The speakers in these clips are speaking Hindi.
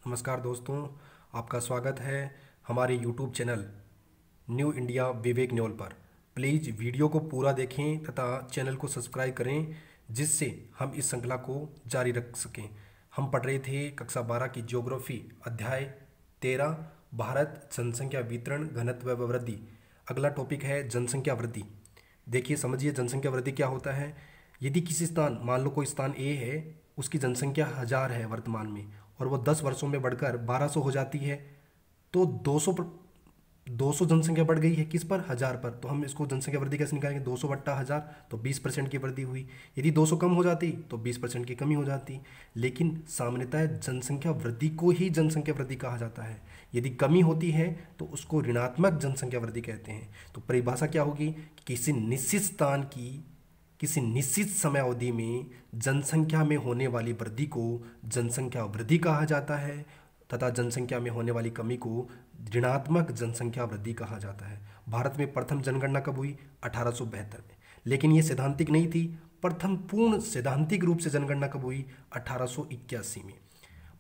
नमस्कार दोस्तों, आपका स्वागत है हमारे YouTube चैनल न्यू इंडिया विवेक न्योल पर। प्लीज़ वीडियो को पूरा देखें तथा चैनल को सब्सक्राइब करें, जिससे हम इस श्रृंखला को जारी रख सकें। हम पढ़ रहे थे कक्षा 12 की ज्योग्राफी अध्याय 13 भारत जनसंख्या वितरण घनत्व व वृद्धि। अगला टॉपिक है जनसंख्या वृद्धि। देखिए, समझिए जनसंख्या वृद्धि क्या होता है। यदि किसी स्थान, मान लो कोई स्थान ए है, उसकी जनसंख्या 1000 है वर्तमान में, और वो 10 वर्षों में बढ़कर 1200 हो जाती है, तो 200 जनसंख्या बढ़ गई है किस पर, 1000 पर। तो हम इसको जनसंख्या वृद्धि कैसे निकालेंगे, 200 बट्टा 1000, तो 20% की वृद्धि हुई। यदि 200 कम हो जाती तो 20% की कमी हो जाती। लेकिन सामान्यतः जनसंख्या वृद्धि को ही जनसंख्या वृद्धि कहा जाता है। यदि कमी होती है तो उसको ऋणात्मक जनसंख्या वृद्धि कहते हैं। तो परिभाषा क्या होगी कि किसी निश्चित स्थान की किसी निश्चित समय अवधि में जनसंख्या में होने वाली वृद्धि को जनसंख्या वृद्धि कहा जाता है तथा जनसंख्या में होने वाली कमी को ऋणात्मक जनसंख्या वृद्धि कहा जाता है। भारत में प्रथम जनगणना कब हुई, 1872 में। लेकिन ये सैद्धांतिक नहीं थी। प्रथम पूर्ण सैद्धांतिक रूप से जनगणना कब हुई, 1881 में।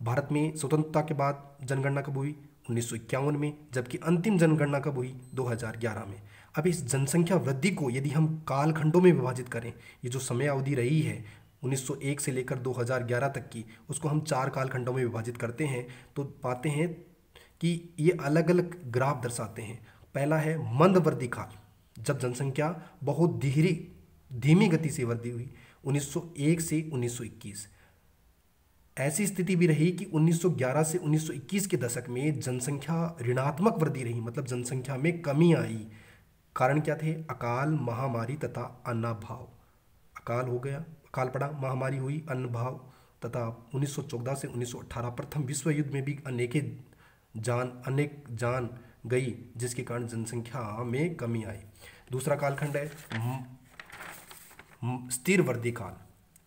भारत में स्वतंत्रता के बाद जनगणना कब हुई, 1951 में। जबकि अंतिम जनगणना कब हुई, 2011 में। अब इस जनसंख्या वृद्धि को यदि हम कालखंडों में विभाजित करें, ये जो समय अवधि रही है 1901 से लेकर 2011 तक की, उसको हम 4 कालखंडों में विभाजित करते हैं तो पाते हैं कि ये अलग अलग ग्राफ दर्शाते हैं। पहला है मंदवर्ती काल, जब जनसंख्या बहुत धीमी गति से वृद्धि हुई, 1901 से 1921। ऐसी स्थिति भी रही कि 1911 से 1921 के दशक में जनसंख्या ऋणात्मक वृद्धि रही, मतलब जनसंख्या में कमी आई। कारण क्या थे, अकाल, महामारी तथा अन्नाभाव। अकाल हो गया, अकाल पड़ा, महामारी हुई, अन्नभाव तथा 1914 से 1918 प्रथम विश्व युद्ध में भी अनेक जान गई, जिसके कारण जनसंख्या में कमी आई। दूसरा कालखंड है स्थिर वृद्धि काल।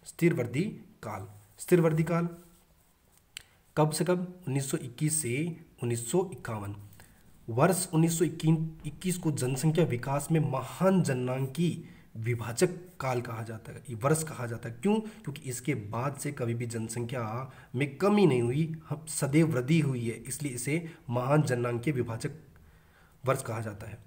स्थिर वृद्धि काल कब से कब, 1921 से 1951। वर्ष 1921 को जनसंख्या विकास में महान जननांकी विभाजक काल कहा जाता है, ये वर्ष कहा जाता है। क्यों? क्योंकि इसके बाद से कभी भी जनसंख्या में कमी नहीं हुई, सदैव वृद्धि हुई है, इसलिए इसे महान जननांकीय विभाजक वर्ष कहा जाता है।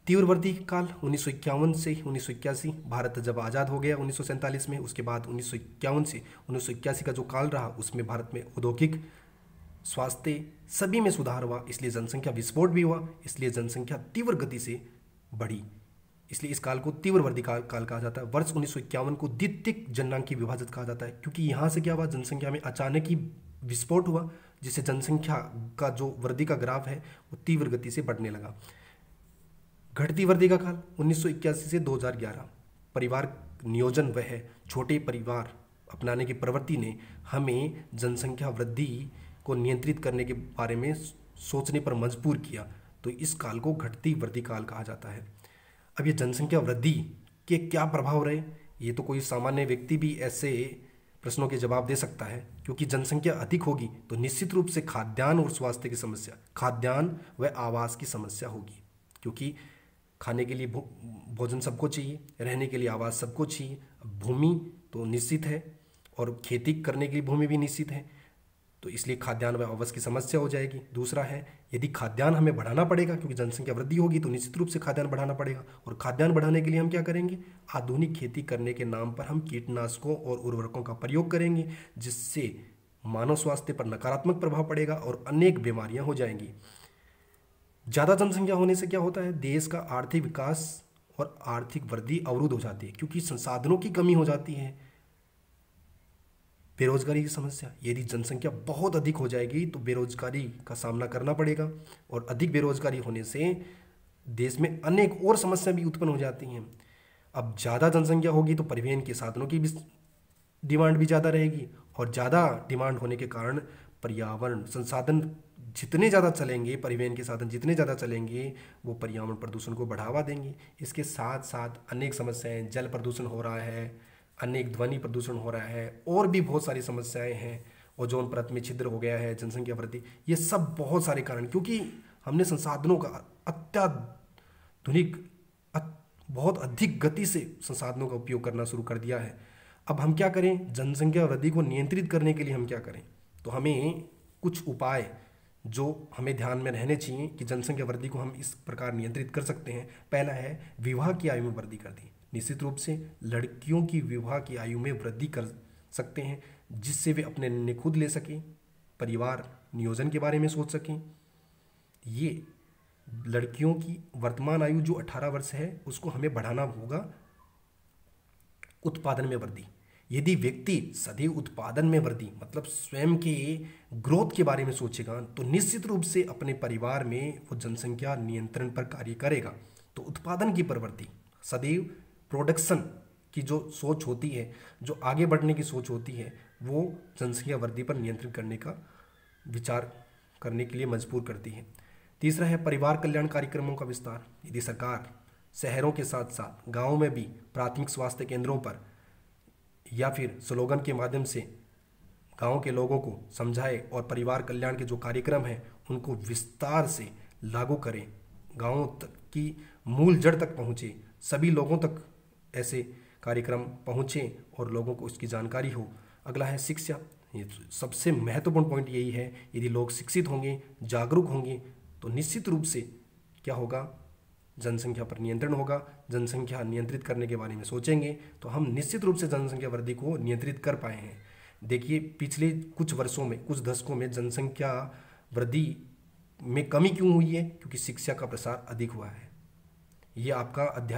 तीव्र वृद्धि काल 1951 से 1981। भारत जब आज़ाद हो गया 1947 में, उसके बाद 1951 से 1981 का जो काल रहा, उसमें भारत में औद्योगिक, स्वास्थ्य सभी में सुधार हुआ, इसलिए जनसंख्या विस्फोट भी हुआ, इसलिए जनसंख्या तीव्र गति से बढ़ी, इसलिए इस काल को तीव्र वृद्धि काल कहा जाता है। वर्ष 1951 को द्वितीयक जननांकी विभाजन कहा जाता है, क्योंकि यहाँ से क्या हुआ, जनसंख्या में अचानक ही विस्फोट हुआ, जिससे जनसंख्या का जो वृद्धि का ग्राफ है वो तीव्र गति से बढ़ने लगा। घटती वृद्धि का काल 1981 से 2011। परिवार नियोजन वह छोटे परिवार अपनाने की प्रवृत्ति ने हमें जनसंख्या वृद्धि को नियंत्रित करने के बारे में सोचने पर मजबूर किया, तो इस काल को घटती वृद्धि काल कहा जाता है। अब ये जनसंख्या वृद्धि के क्या प्रभाव रहे, ये तो कोई सामान्य व्यक्ति भी ऐसे प्रश्नों के जवाब दे सकता है। क्योंकि जनसंख्या अधिक होगी तो निश्चित रूप से खाद्यान्न और स्वास्थ्य की समस्या, खाद्यान्न व आवास की समस्या होगी, क्योंकि खाने के लिए भोजन सबको चाहिए, रहने के लिए आवास सबको चाहिए। भूमि तो निश्चित है और खेती करने के लिए भूमि भी निश्चित है, तो इसलिए खाद्यान्न व आवास की समस्या हो जाएगी। दूसरा है, यदि खाद्यान्न हमें बढ़ाना पड़ेगा, क्योंकि जनसंख्या वृद्धि होगी तो निश्चित रूप से खाद्यान्न बढ़ाना पड़ेगा, और खाद्यान्न बढ़ाने के लिए हम क्या करेंगे, आधुनिक खेती करने के नाम पर हम कीटनाशकों और उर्वरकों का प्रयोग करेंगे, जिससे मानव स्वास्थ्य पर नकारात्मक प्रभाव पड़ेगा और अनेक बीमारियां हो जाएंगी। ज़्यादा जनसंख्या होने से क्या होता है, देश का आर्थिक विकास और आर्थिक वृद्धि अवरुद्ध हो जाती है, क्योंकि संसाधनों की कमी हो जाती है। बेरोजगारी की समस्या, यदि जनसंख्या बहुत अधिक हो जाएगी तो बेरोजगारी का सामना करना पड़ेगा, और अधिक बेरोजगारी होने से देश में अनेक और समस्या भी उत्पन्न हो जाती हैं। अब ज़्यादा जनसंख्या होगी तो परिवहन के साधनों की भी डिमांड भी ज़्यादा रहेगी, और ज़्यादा डिमांड होने के कारण पर्यावरण संसाधन जितने ज़्यादा चलेंगे, परिवहन के साधन जितने ज़्यादा चलेंगे, वो पर्यावरण प्रदूषण को बढ़ावा देंगे। इसके साथ साथ अनेक समस्याएं, जल प्रदूषण हो रहा है, अनेक ध्वनि प्रदूषण हो रहा है, और भी बहुत सारी समस्याएं हैं। ओजोन परत में छिद्र हो गया है, जनसंख्या वृद्धि, ये सब बहुत सारे कारण, क्योंकि हमने संसाधनों का अत्याधुनिक बहुत अधिक गति से संसाधनों का उपयोग करना शुरू कर दिया है। अब हम क्या करें, जनसंख्या वृद्धि को नियंत्रित करने के लिए हम क्या करें, तो हमें कुछ उपाय जो हमें ध्यान में रहने चाहिए कि जनसंख्या वृद्धि को हम इस प्रकार नियंत्रित कर सकते हैं। पहला है विवाह की आयु में वृद्धि कर दी। निश्चित रूप से लड़कियों की विवाह की आयु में वृद्धि कर सकते हैं, जिससे वे अपने निर्णय खुद ले सकें, परिवार नियोजन के बारे में सोच सकें। ये लड़कियों की वर्तमान आयु जो 18 वर्ष है उसको हमें बढ़ाना होगा। उत्पादन में वृद्धि, यदि व्यक्ति सदैव उत्पादन में वृद्धि मतलब स्वयं के ग्रोथ के बारे में सोचेगा तो निश्चित रूप से अपने परिवार में वो जनसंख्या नियंत्रण पर कार्य करेगा। तो उत्पादन की प्रवृत्ति, सदैव प्रोडक्शन की जो सोच होती है, जो आगे बढ़ने की सोच होती है, वो जनसंख्या वृद्धि पर नियंत्रण करने का विचार करने के लिए मजबूर करती है। तीसरा है परिवार कल्याण कार्यक्रमों का विस्तार। यदि सरकार शहरों के साथ साथ गाँव में भी प्राथमिक स्वास्थ्य केंद्रों पर या फिर स्लोगन के माध्यम से गांव के लोगों को समझाए और परिवार कल्याण के जो कार्यक्रम हैं उनको विस्तार से लागू करें, गाँव तक की मूल जड़ तक पहुँचे, सभी लोगों तक ऐसे कार्यक्रम पहुँचें और लोगों को उसकी जानकारी हो। अगला है शिक्षा। ये सबसे महत्वपूर्ण पॉइंट यही है, यदि लोग शिक्षित होंगे, जागरूक होंगे तो निश्चित रूप से क्या होगा, जनसंख्या पर नियंत्रण होगा। जनसंख्या नियंत्रित करने के बारे में सोचेंगे तो हम निश्चित रूप से जनसंख्या वृद्धि को नियंत्रित कर पाए हैं। देखिए पिछले कुछ वर्षों में, कुछ दशकों में जनसंख्या वृद्धि में कमी क्यों हुई है? क्योंकि शिक्षा का प्रसार अधिक हुआ है। ये आपका अध्याय